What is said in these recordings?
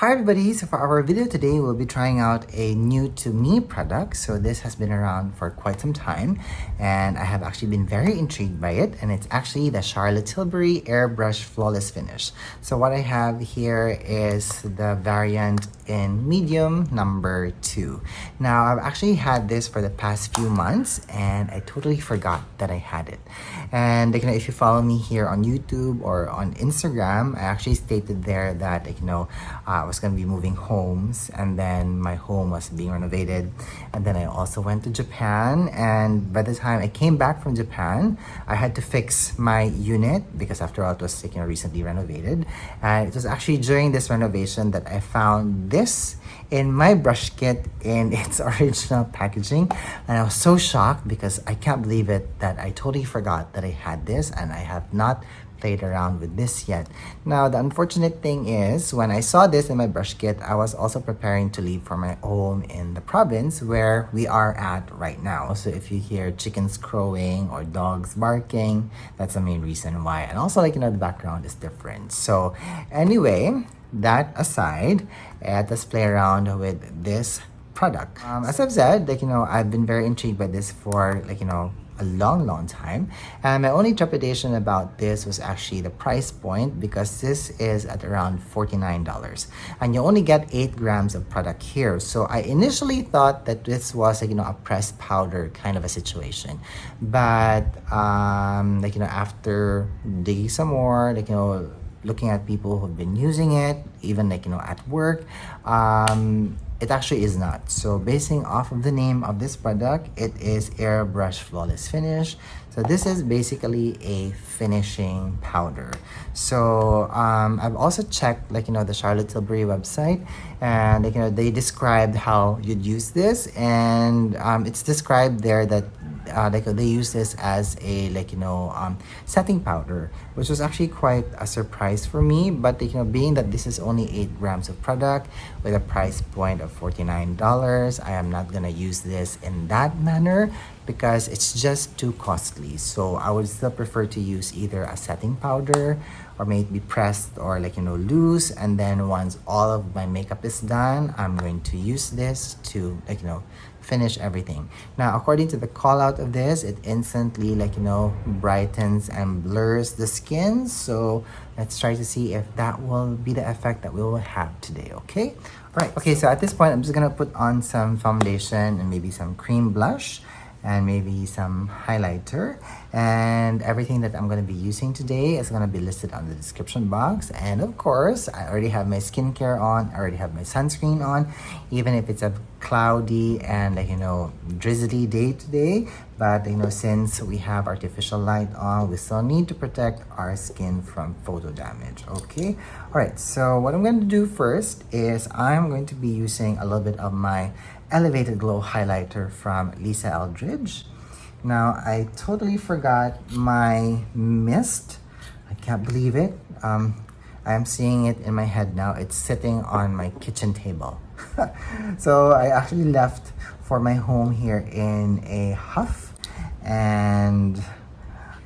Hi everybody, so for our video today, we'll be trying out a new to me product. So this has been around for quite some time and I have actually been very intrigued by it, and it's actually the Tilbury Airbrush Flawless Finish. So what I have here is the variant in medium number 2. Now I've actually had this for the past few months and I totally forgot that I had it. And if you follow me here on YouTube or on Instagram, I actually stated there that I was gonna be moving homes, and then my home was being renovated, and then I also went to Japan, and by the time I came back from Japan, I had to fix my unit because after all it was recently renovated. And it was actually during this renovation that I found this in my brush kit in its original packaging, and I was so shocked because I can't believe it that I totally forgot that I had this and I have not played around with this yet. Now the unfortunate thing is, when I saw this in my brush kit, I was also preparing to leave for my home in the province where we are at right now. So if you hear chickens crowing or dogs barking, that's the main reason why. And also the background is different. So anyway, that aside, let's play around with this product. As I've said, I've been very intrigued by this for a long time, and my only trepidation about this was actually the price point, because this is at around $49 and you only get 8 grams of product here. So I initially thought that this was a pressed powder kind of a situation, but after digging some more, looking at people who've been using it, even at work, it actually is not. So basing off of the name of this product, it is Airbrush Flawless Finish. So this is basically a finishing powder. So I've also checked the Charlotte Tilbury website, and they described how you'd use this, and it's described there that they use this as a setting powder, which was actually quite a surprise for me. But being that this is only 8 grams of product with a price point of $49, I am not gonna use this in that manner because it's just too costly. So I would still prefer to use either a setting powder or maybe pressed or loose, and then once all of my makeup is done, I'm going to use this to finish everything. Now according to the call out of this, it instantly brightens and blurs the skin. So let's try to see if that will be the effect that we will have today. Okay, all right. Okay, so at this point I'm just gonna put on some foundation and maybe some cream blush and maybe some highlighter, and everything that I'm going to be using today is going to be listed on the description box. And of course, I already have my skincare on, I already have my sunscreen on, even if it's a cloudy and drizzly day today. But since we have artificial light on, we still need to protect our skin from photo damage. Okay, all right, so what I'm going to do first is I'm going to be using a little bit of my Elevated Glow highlighter from Eldridge. Now I totally forgot my mist. I can't believe it. I am seeing it in my head now. It's sitting on my kitchen table. So I actually left for my home here in a huff, and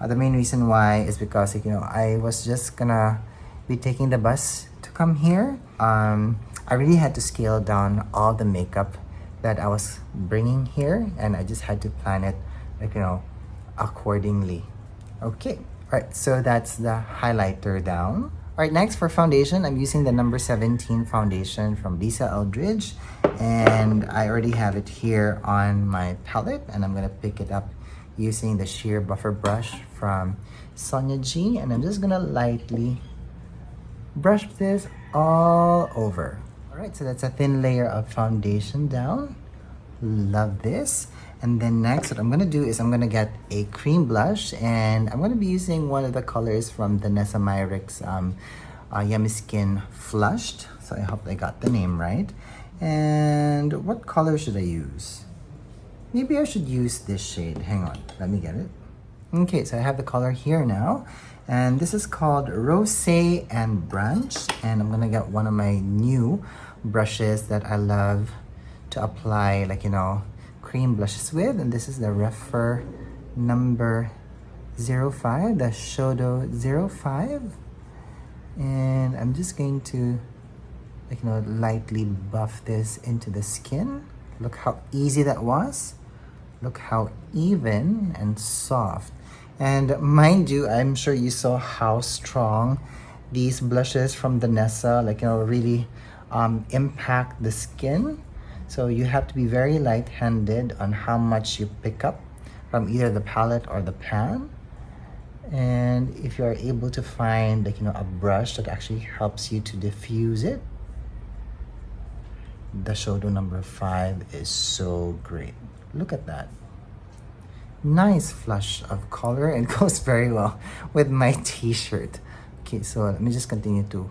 the main reason why is because I was just gonna be taking the bus to come here. I really had to scale down all the makeup that I was bringing here, and I just had to plan it accordingly. Okay, all right, so that's the highlighter down. All right, next for foundation, I'm using the number 17 foundation from Eldridge, and I already have it here on my palette, and I'm gonna pick it up using the sheer buffer brush from Niji, and I'm just gonna lightly brush this all over. Alright, so that's a thin layer of foundation down. Love this. And then next, what I'm going to do is I'm going to get a cream blush, and I'm going to be using one of the colors from the Nessa Myricks Yummy Skin Flushed. So I hope I got the name right. And what color should I use? Maybe I should use this shade. Hang on, let me get it. Okay, so I have the color here now. And this is called Rosé and Brunch. And I'm going to get one of my new brushes that I love to apply cream blushes with, and this is the Refer number 05, the Shodo 05, and I'm just going to like, lightly buff this into the skin. Look how easy that was. Look how even and soft. And mind you, I'm sure you saw how strong these blushes from Danessa, like, really impact the skin. So you have to be very light-handed on how much you pick up from either the palette or the pan. And if you are able to find, like, a brush that actually helps you to diffuse it, the Shodo number 5 is so great. Look at that. Nice flush of color and goes very well with my t-shirt. Okay, so let me just continue to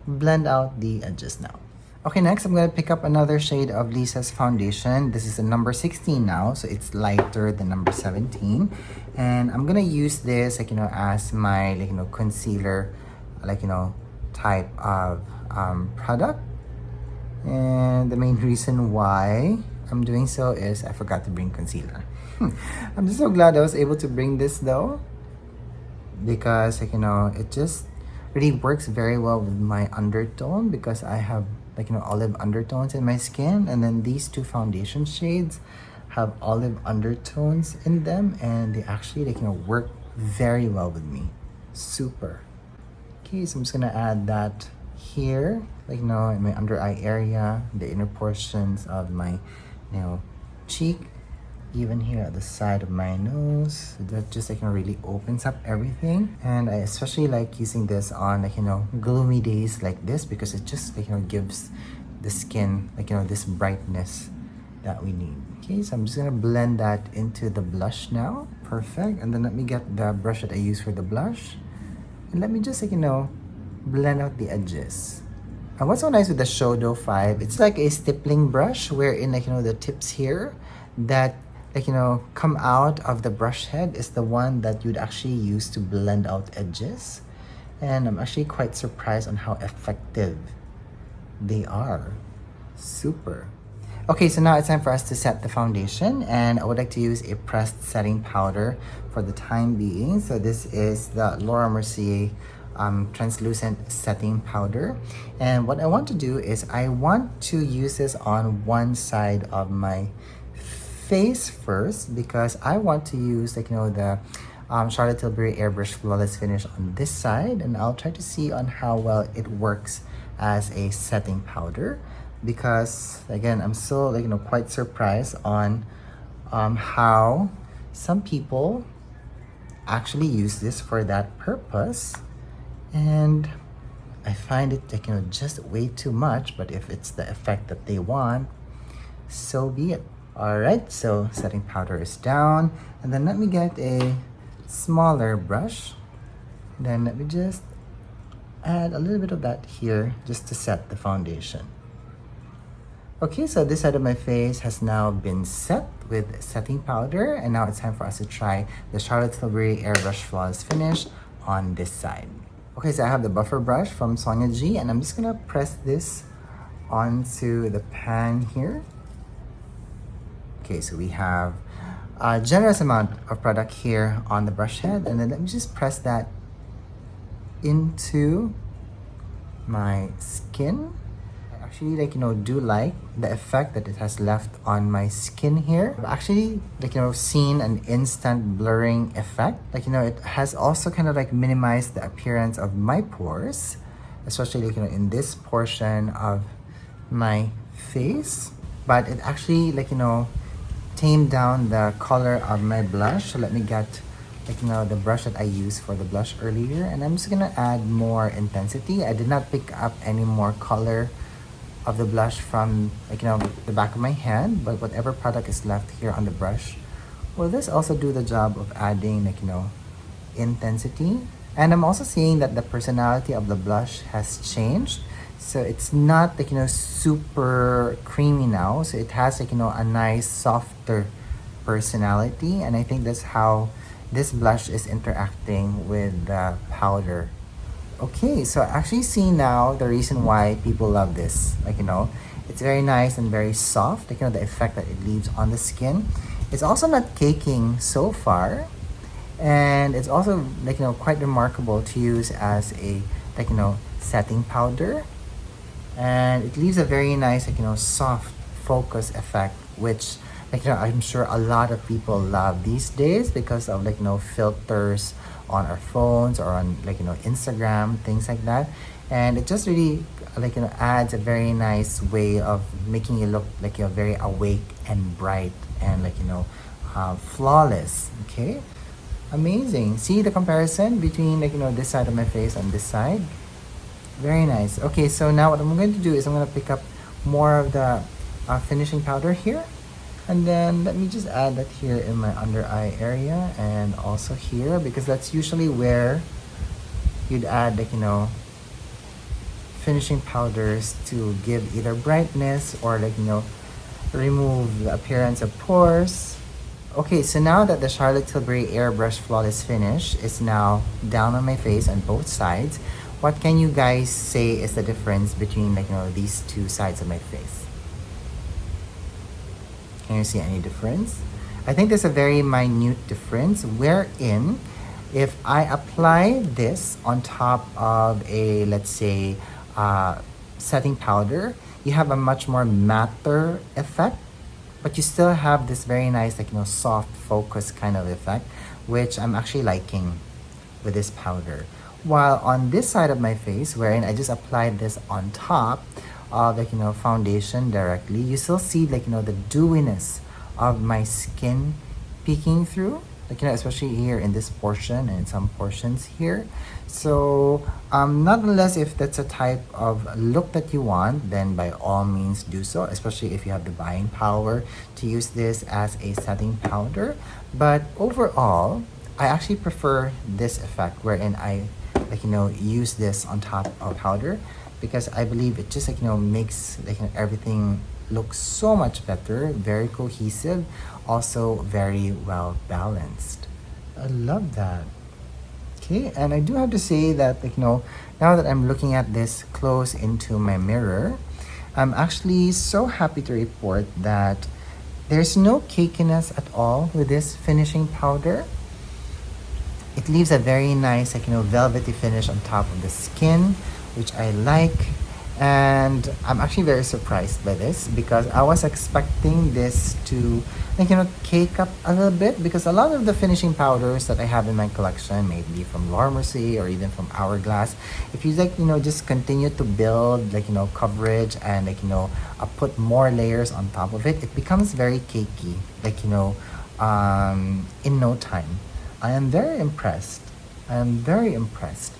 blend out the edges now. Okay, next I'm gonna pick up another shade of Lisa's foundation. This is the number 16 now, so it's lighter than number 17. And I'm gonna use this, like, as my, like, concealer, like, type of product. And the main reason why I'm doing so is I forgot to bring concealer. I'm just so glad I was able to bring this though, because, like, it just really works very well with my undertone, because I have, like, olive undertones in my skin, and then these two foundation shades have olive undertones in them, and they actually, like, work very well with me. Super. Okay, so I'm just gonna add that here, like, in my under eye area, the inner portions of my, cheek, even here at the side of my nose. So that just, like, really opens up everything. And I especially like using this on, like, gloomy days like this, because it just, like, gives the skin, like, this brightness that we need. Okay, so I'm just gonna blend that into the blush now. Perfect. And then let me get the brush that I use for the blush, and let me just, like, blend out the edges. And what's so nice with the Shodo 5, it's like a stippling brush, wherein, like, the tips here that, like, come out of the brush head is the one that you'd actually use to blend out edges. And I'm actually quite surprised on how effective they are. Super. Okay, so now it's time for us to set the foundation, and I would like to use a pressed setting powder for the time being. So this is the Laura Mercier translucent setting powder, and what I want to do is I want to use this on one side of my face first, because I want to use, like, the Charlotte Tilbury Airbrush Flawless Finish on this side, and I'll try to see on how well it works as a setting powder, because again, I'm so, like, quite surprised on how some people actually use this for that purpose. And I find it, like, just way too much, but if it's the effect that they want, so be it. All right, so setting powder is down, and then let me get a smaller brush. Then let me just add a little bit of that here just to set the foundation. Okay, so this side of my face has now been set with setting powder, and now it's time for us to try the Charlotte Tilbury Airbrush Flawless Finish on this side. Okay, so I have the buffer brush from Sonia G, and I'm just gonna press this onto the pan here. Okay, so we have a generous amount of product here on the brush head, and then let me just press that into my skin. I actually, like, do like the effect that it has left on my skin here. I've actually, like, seen an instant blurring effect. Like, it has also kind of, like, minimized the appearance of my pores, especially, like, in this portion of my face. But it actually, like, tamed down the color of my blush. So let me get, like, the brush that I used for the blush earlier, and I'm just gonna add more intensity. I did not pick up any more color of the blush from, like, the back of my hand, but whatever product is left here on the brush will this also do the job of adding, like, intensity. And I'm also seeing that the personality of the blush has changed, so it's not, like, super creamy now, so it has, like, a nice softer personality, and I think that's how this blush is interacting with the powder. Okay, so I actually see now the reason why people love this. Like, it's very nice and very soft, like, the effect that it leaves on the skin. It's also not caking so far, and it's also, like, quite remarkable to use as a, like, setting powder. and it leaves a very nice, like, soft focus effect, which, like, I'm sure a lot of people love these days because of, like, filters on our phones or on, like, Instagram, things like that. And it just really, like, adds a very nice way of making you look like you're very awake and bright and, like, flawless. Okay, amazing. See the comparison between, like, this side of my face and this side. Very nice. Okay, so now what I'm going to do is I'm going to pick up more of the finishing powder here, and then let me just add that here in my under eye area and also here, because that's usually where you'd add, like, finishing powders to give either brightness or, like, remove the appearance of pores. Okay, so now that the Charlotte Tilbury Airbrush Flawless Finish is now down on my face on both sides, what can you guys say is the difference between, like, these two sides of my face? Can you see any difference? I think there's a very minute difference wherein if I apply this on top of a, let's say, setting powder, you have a much more matter effect, but you still have this very nice, like, soft focus kind of effect, which I'm actually liking with this powder. While on this side of my face, wherein I just applied this on top of, like, foundation directly, you still see, like, the dewiness of my skin peeking through, like, especially here in this portion and some portions here. So nonetheless, if that's a type of look that you want, then by all means do so, especially if you have the buying power to use this as a setting powder. But overall, I actually prefer this effect wherein I, like, use this on top of powder, because I believe it just, like, makes, like, everything look so much better, very cohesive, also very well balanced. I love that. Okay, and I do have to say that, like, now that I'm looking at this close into my mirror, I'm actually so happy to report that there's no cakiness at all with this finishing powder. It leaves a very nice, like, velvety finish on top of the skin, which I like. And I'm actually very surprised by this because I was expecting this to, like, cake up a little bit, because a lot of the finishing powders that I have in my collection, maybe from Laura Mercier or even from Hourglass, if you, like, just continue to build, like, coverage and, like, put more layers on top of it, it becomes very cakey, like, in no time. I am very impressed. I am very impressed.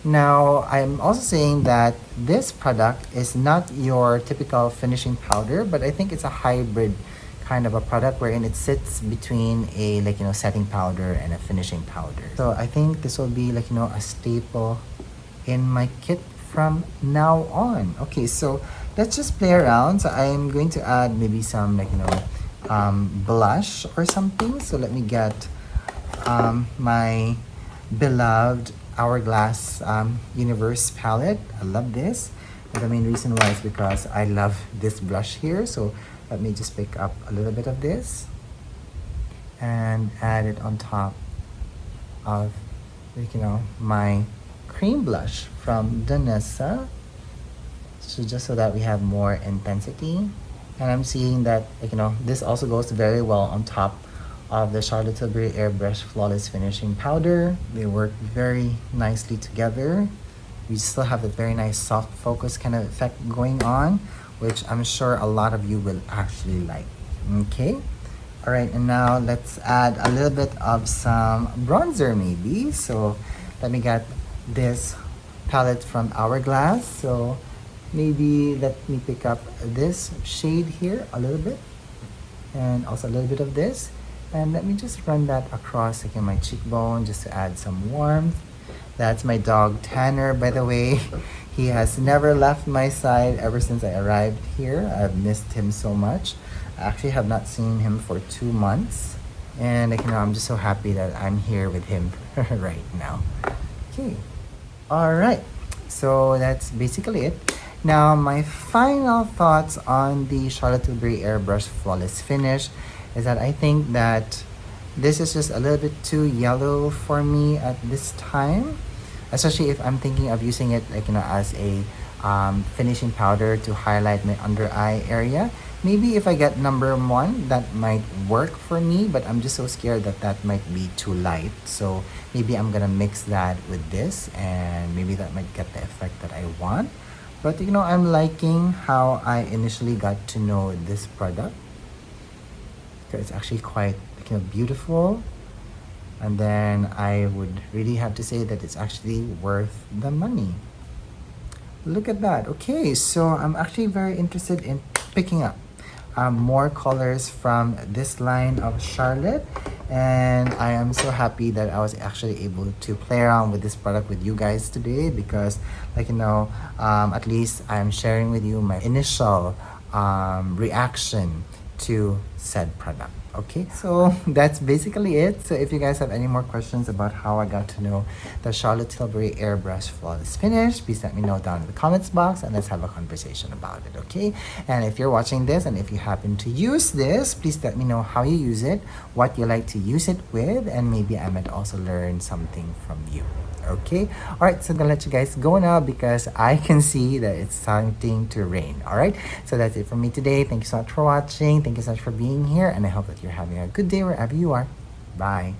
Now, I'm also saying that this product is not your typical finishing powder, but I think it's a hybrid kind of a product wherein it sits between a, like, setting powder and a finishing powder. So I think this will be, like, a staple in my kit from now on. Okay, so let's just play around. So I'm going to add maybe some, like, blush or something. So let me get my beloved Hourglass Universe palette. I love this. And the main reason why is because I love this blush here. So let me just pick up a little bit of this and add it on top of, like, my cream blush from Danessa. So just so that we have more intensity. And I'm seeing that, like, this also goes very well on top of the Charlotte Tilbury Airbrush Flawless Finishing Powder. They work very nicely together. We still have that very nice soft focus kind of effect going on, which I'm sure a lot of you will actually like. Okay, all right, and now let's add a little bit of some bronzer maybe. So let me get this palette from Hourglass. So maybe let me pick up this shade here a little bit, and also a little bit of this. And let me just run that across, like, my cheekbone just to add some warmth. That's my dog Tanner, by the way. He has never left my side ever since I arrived here. I've missed him so much. I actually have not seen him for 2 months. And, like, I'm just so happy that I'm here with him right now. Okay. All right. So that's basically it. Now, my final thoughts on the Charlotte Tilbury Airbrush Flawless Finish is that I think that this is just a little bit too yellow for me at this time, especially if I'm thinking of using it, like, as a finishing powder to highlight my under eye area. Maybe if I get number 1, that might work for me, but I'm just so scared that that might be too light. So maybe I'm gonna mix that with this, and maybe that might get the effect that I want. But you know, I'm liking how I initially got to know this product. It's actually quite, you know, beautiful. And then I would really have to say that it's actually worth the money. Look at that. Okay, so I'm actually very interested in picking up more colors from this line of Charlotte, and I am so happy that I was actually able to play around with this product with you guys today, because like, you know, at least I'm sharing with you my initial reaction to said product. Okay, so that's basically it. So if you guys have any more questions about how I got to know the Charlotte Tilbury Airbrush Flawless Finish, please let me know down in the comments box, and let's have a conversation about it, okay? And if you're watching this and if you happen to use this, please let me know how you use it, what you like to use it with, and maybe I might also learn something from you. Okay, all right, so I'm gonna let you guys go now because I can see that it's starting to rain. All right, so that's it from me today. Thank you so much for watching. Thank you so much for being here, and I hope that you're having a good day wherever you are. Bye.